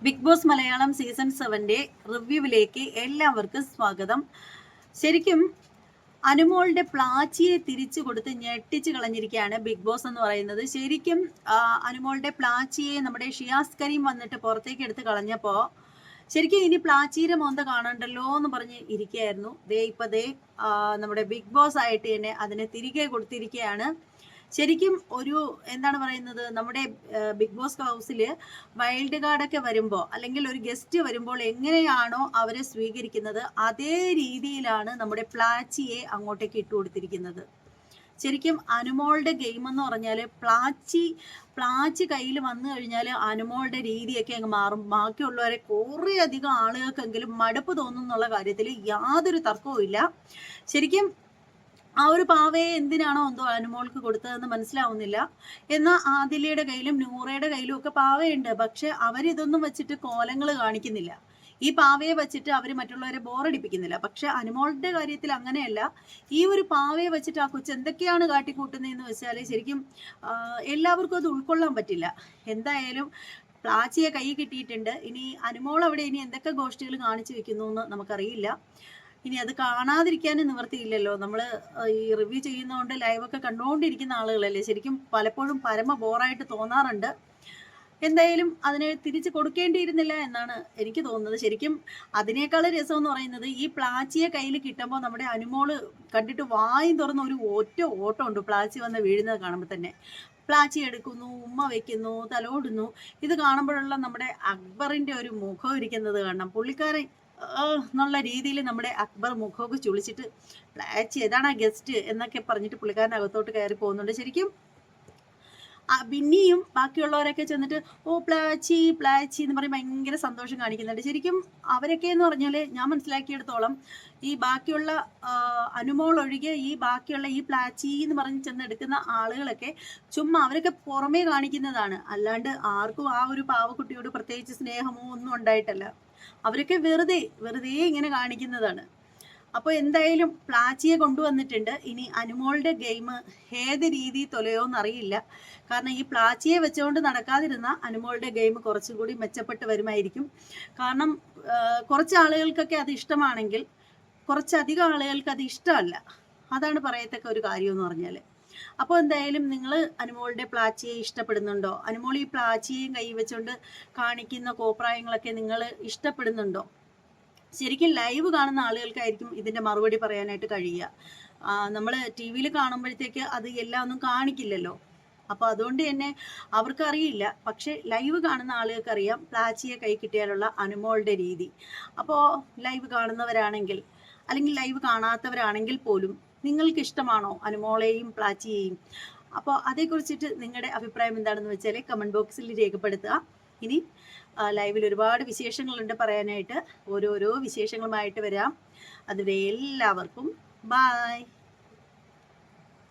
Big boss Malayalam season 7 റിവ്യൂവിലേക്ക് എല്ലാവർക്കും സ്വാഗതം. ശരിക്കും അനുമോളുടെ പ്ലാച്ചിയെ തിരിച്ചു കൊടുത്ത് ഞെട്ടിച്ച് കളഞ്ഞിരിക്കുകയാണ് ബിഗ് ബോസ് എന്ന് പറയുന്നത്. ശരിക്കും അനുമോളുടെ പ്ലാച്ചിയെ നമ്മുടെ ഷിയാസ് കരീം വന്നിട്ട് പുറത്തേക്ക് എടുത്ത് കളഞ്ഞപ്പോൾ ശരിക്കും ഇനി പ്ലാച്ചിയുടെ മോന്ത കാണണ്ടല്ലോ എന്ന് പറഞ്ഞ് ഇരിക്കുകയായിരുന്നു. നമ്മുടെ ബിഗ് ബോസ് ആയിട്ട് തന്നെ അതിനെ തിരികെ കൊടുത്തിരിക്കുകയാണ്. ശരിക്കും ഒരു എന്താണ് പറയുന്നത്, നമ്മുടെ ബിഗ് ബോസ് ഹൗസിൽ വൈൽഡ് കാർഡൊക്കെ വരുമ്പോൾ അല്ലെങ്കിൽ ഒരു ഗസ്റ്റ് വരുമ്പോൾ എങ്ങനെയാണോ അവരെ സ്വീകരിക്കുന്നത് അതേ രീതിയിലാണ് നമ്മുടെ പ്ലാച്ചിയെ അങ്ങോട്ടേക്ക് ഇട്ടു കൊടുത്തിരിക്കുന്നത്. ശരിക്കും അനുമോളുടെ ഗെയിം എന്ന് പറഞ്ഞാൽ പ്ലാച്ചി കയ്യിൽ വന്നു കഴിഞ്ഞാൽ അനുമോളുടെ രീതിയൊക്കെ അങ്ങ് മാറും. ബാക്കിയുള്ളവരെ കുറേ അധികം ആളുകൾക്കെങ്കിലും മടുപ്പ് തോന്നുന്നുള്ള കാര്യത്തിൽ യാതൊരു തർക്കവും ഇല്ല. ശരിക്കും ആ ഒരു പാവയെ എന്തിനാണോ എന്തോ അനുമോൾക്ക് കൊടുത്തതെന്ന് മനസ്സിലാവുന്നില്ല. എന്നാൽ ആദിലയുടെ കയ്യിലും നൂറയുടെ കയ്യിലും ഒക്കെ പാവയുണ്ട്. പക്ഷെ അവരിതൊന്നും വെച്ചിട്ട് കോലങ്ങൾ കാണിക്കുന്നില്ല. ഈ പാവയെ വെച്ചിട്ട് അവർ മറ്റുള്ളവരെ ബോറടിപ്പിക്കുന്നില്ല. പക്ഷെ അനുമോളുടെ കാര്യത്തിൽ അങ്ങനെയല്ല. ഈ ഒരു പാവയെ വെച്ചിട്ട് ആ കൊച്ചു എന്തൊക്കെയാണ് കാട്ടിക്കൂട്ടുന്നതെന്ന് വെച്ചാൽ ശരിക്കും എല്ലാവർക്കും അത് ഉൾക്കൊള്ളാൻ പറ്റില്ല. എന്തായാലും പ്ലാച്ചിയെ കൈ കിട്ടിയിട്ടുണ്ട്. ഇനി അനുമോൾ അവിടെ ഇനി എന്തൊക്കെ ഗോഷ്ഠികൾ കാണിച്ചു വെക്കുന്നു എന്ന് നമുക്കറിയില്ല. ഇനി അത് കാണാതിരിക്കാനും നിവർത്തിയില്ലല്ലോ. നമ്മൾ ഈ റിവ്യൂ ചെയ്യുന്നതുകൊണ്ട് ലൈവൊക്കെ കണ്ടുകൊണ്ടിരിക്കുന്ന ആളുകളല്ലേ. ശരിക്കും പലപ്പോഴും പരമ ബോറായിട്ട് തോന്നാറുണ്ട്. എന്തായാലും അതിനെ തിരിച്ച് കൊടുക്കേണ്ടിയിരുന്നില്ല എന്നാണ് എനിക്ക് തോന്നുന്നത്. ശരിക്കും അതിനേക്കാൾ രസം എന്ന് പറയുന്നത് ഈ പ്ലാച്ചിയെ കയ്യിൽ കിട്ടുമ്പോൾ നമ്മുടെ അനുമോള് കണ്ടിട്ട് വായും തുറന്ന് ഒരു ഓട്ടമുണ്ട്. പ്ലാച്ചി വന്ന് വീഴുന്നത് കാണുമ്പോൾ തന്നെ പ്ലാച്ചി എടുക്കുന്നു, ഉമ്മ വയ്ക്കുന്നു, തലോടുന്നു. ഇത് കാണുമ്പോഴുള്ള നമ്മുടെ അക്ബറിൻ്റെ ഒരു മുഖം ഇരിക്കുന്നത് കാണണം. പുള്ളിക്കാരൻ എന്നുള്ള രീതിയിൽ നമ്മുടെ അക്ബർ മുഖമൊക്കെ ചുളിച്ചിട്ട് പ്ലാച്ചി ഏതാണ് ആ ഗസ്റ്റ് എന്നൊക്കെ പറഞ്ഞിട്ട് പുള്ളിക്കാരൻ്റെ അകത്തോട്ട് കയറി പോകുന്നുണ്ട്. ശരിക്കും ബിന്നിയും ബാക്കിയുള്ളവരൊക്കെ ചെന്നിട്ട് പ്ലാച്ചി എന്ന് പറയും ഭയങ്കര സന്തോഷം കാണിക്കുന്നുണ്ട്. ശരിക്കും അവരൊക്കെ എന്ന് പറഞ്ഞാൽ ഞാൻ മനസ്സിലാക്കിയെടുത്തോളം ഈ ബാക്കിയുള്ള അനുമോൾ ഒഴികെ ഈ ബാക്കിയുള്ള ഈ പ്ലാച്ചി എന്ന് പറഞ്ഞ് ചെന്നെടുക്കുന്ന ആളുകളൊക്കെ ചുമ്മാ അവരൊക്കെ പുറമേ കാണിക്കുന്നതാണ്. അല്ലാണ്ട് ആർക്കും ആ ഒരു പാവക്കുട്ടിയോട് പ്രത്യേകിച്ച് സ്നേഹമോ ഒന്നും ഉണ്ടായിട്ടല്ല. അവരൊക്കെ വെറുതെ ഇങ്ങനെ കാണിക്കുന്നതാണ്. അപ്പോൾ എന്തായാലും പ്ലാച്ചിയെ കൊണ്ടുവന്നിട്ടുണ്ട്. ഇനി അനുമോളുടെ ഗെയിം ഏത് രീതി തൊലയോന്നറിയില്ല. കാരണം ഈ പ്ലാച്ചിയെ വെച്ചുകൊണ്ട് നടക്കാതിരുന്ന അനുമോളുടെ ഗെയിം കുറച്ചുകൂടി മെച്ചപ്പെട്ട് വരുമായിരിക്കും. കാരണം കുറച്ച് ആളുകൾക്കൊക്കെ അത് ഇഷ്ടമാണെങ്കിൽ കുറച്ചധികം ആളുകൾക്ക് അത് ഇഷ്ടമല്ല. അതാണ് പറയത്തക്ക ഒരു കാര്യം എന്ന് പറഞ്ഞാൽ. അപ്പോൾ എന്തായാലും നിങ്ങൾ അനുമോളുടെ പ്ലാച്ചിയെ ഇഷ്ടപ്പെടുന്നുണ്ടോ? അനുമോൾ ഈ പ്ലാച്ചിയെയും കൈ വെച്ചുകൊണ്ട് കാണിക്കുന്ന കോപ്രായങ്ങളൊക്കെ നിങ്ങൾ ഇഷ്ടപ്പെടുന്നുണ്ടോ? ശരിക്കും ലൈവ് കാണുന്ന ആളുകൾക്കായിരിക്കും ഇതിൻ്റെ മറുപടി പറയാനായിട്ട് കഴിയുക. നമ്മൾ ടി വിയിൽ കാണുമ്പോഴത്തേക്ക് അത് എല്ലാം ഒന്നും കാണിക്കില്ലല്ലോ. അപ്പോൾ അതുകൊണ്ട് തന്നെ അവർക്കറിയില്ല. പക്ഷെ ലൈവ് കാണുന്ന ആളുകൾക്കറിയാം പ്ലാച്ചിയെ കൈ കിട്ടിയാലുള്ള അനുമോളുടെ രീതി. അപ്പോൾ ലൈവ് കാണുന്നവരാണെങ്കിൽ അല്ലെങ്കിൽ ലൈവ് കാണാത്തവരാണെങ്കിൽ പോലും നിങ്ങൾക്ക് ഇഷ്ടമാണോ അനുമോളെയും പ്ലാച്ചിയെയും? അപ്പോൾ അതേക്കുറിച്ചിട്ട് നിങ്ങളുടെ അഭിപ്രായം എന്താണെന്ന് വെച്ചാൽ കമൻറ്റ് ബോക്സിൽ രേഖപ്പെടുത്തുക. ഇനി ലൈവിൽ ഒരുപാട് വിശേഷങ്ങളുണ്ട് പറയാനായിട്ട്. ഓരോരോ വിശേഷങ്ങളുമായിട്ട് വരാം. അതുവരെ എല്ലാവർക്കും ബായ്.